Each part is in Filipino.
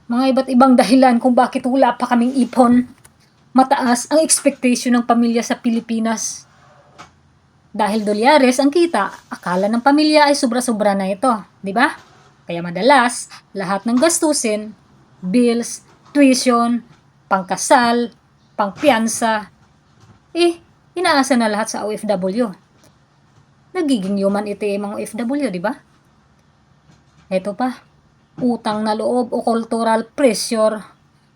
Mga iba't ibang dahilan kung bakit wala pa kaming ipon. Mataas ang expectation ng pamilya sa Pilipinas. Dahil dolyares ang kita, akala ng pamilya ay sobra-sobra na ito, di ba? Kaya madalas, lahat ng gastusin, bills, tuition, pangkasal, pangpiyansa, inaasa na lahat sa OFW. Nagiging human ito yung mga OFW, di ba? Ito pa, utang na loob o cultural pressure.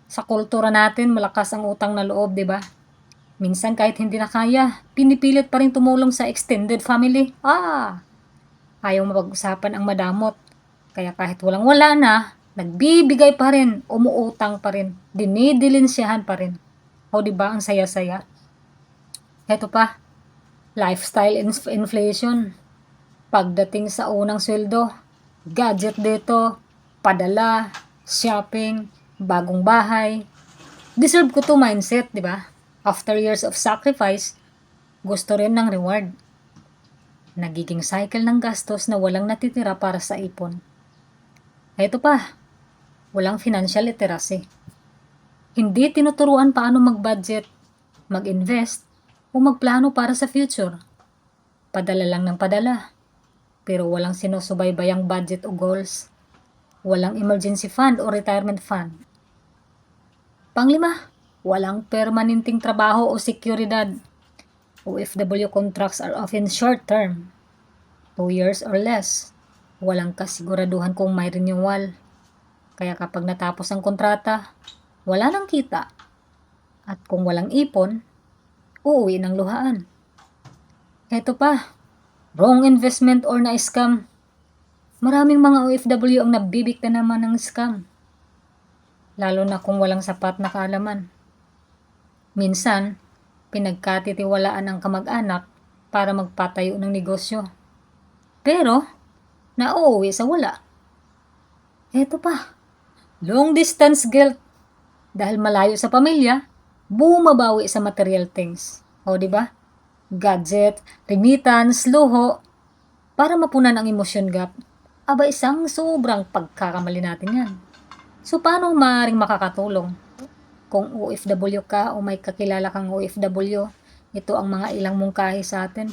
Sa kultura natin, malakas ang utang na loob, di ba? Minsan kahit hindi na kaya, pinipilit pa rin tumulong sa extended family. Ayaw mapag-usapan ang madamot. Kaya kahit walang-wala na, nagbibigay pa rin, umuutang pa rin, dinidilinsyahan pa rin. O di ba ang saya-saya? Ito pa, lifestyle inflation. Pagdating sa unang sweldo, gadget dito, padala, shopping, bagong bahay. Deserve ko to mindset, di ba? After years of sacrifice, gusto rin ng reward. Nagiging cycle ng gastos na walang natitira para sa ipon. Ito pa, walang financial literacy. Hindi tinuturuan paano mag-budget, mag-invest, o magplano para sa future. Padala lang ng padala. Pero walang sinusubaybayang budget o goals. Walang emergency fund o retirement fund. Panglima, walang permanenteng trabaho o seguridad. OFW contracts are often short-term, 2 years or less. Walang kasiguraduhan kung may renewal. Kaya kapag natapos ang kontrata, wala nang kita. At kung walang ipon, uuwi ng luhaan. Ito pa, wrong investment or na-scam. Maraming mga OFW ang nabibikta naman ng scam. Lalo na kung walang sapat na kaalaman. Minsan, pinagkatitiwalaan ang kamag-anak para magpatayo ng negosyo. Pero, nauuwi sa wala. Eto pa, long distance guilt. Dahil malayo sa pamilya, bumabawi sa material things. O di ba? Gadget, remittance, luho, para mapunan ang emotion gap. Aba, isang sobrang pagkakamali natin yan. So, paano maaaring makakatulong? Kung OFW ka o may kakilala kang OFW, ito ang mga ilang mungkahi sa atin.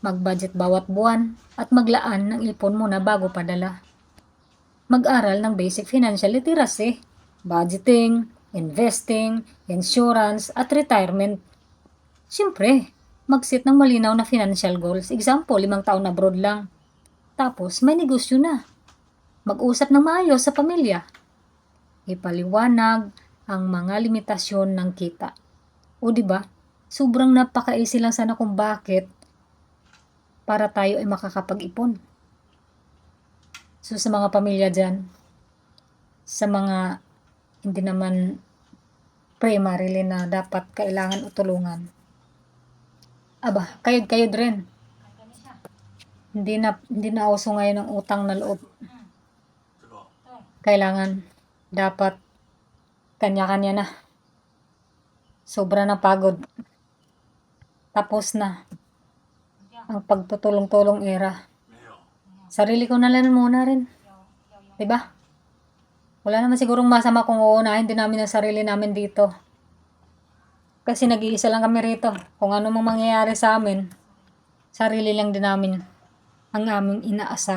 Mag-budget bawat buwan at maglaan ng ipon muna bago padala. Mag-aral ng basic financial literacy, budgeting, investing, insurance, at retirement. Siyempre, mag-set ng malinaw na financial goals. Example, 5 taon abroad lang. Tapos, may negosyo na. Mag-usap ng maayos sa pamilya. Ipaliwanag ang mga limitasyon ng kita. O di ba? Sobrang napaka-easy lang sana kung bakit para tayo ay makakapag-ipon. So sa mga pamilya dyan, sa mga hindi naman primarily na dapat kailangan utulungan. Aba, kayod-kayod rin. Hindi na uso ngayon ang utang na loob. Kailangan, dapat kanya-kanya na. Sobra na pagod. Tapos na ang pagtutulong-tulong era. Sarili ko na lang muna rin. Diba? Wala naman sigurong masama kung uunahin din namin ang sarili namin dito. Kasi nag-iisa lang kami rito. Kung ano mang mangyayari sa amin, sarili lang din namin ang aming inaasahan.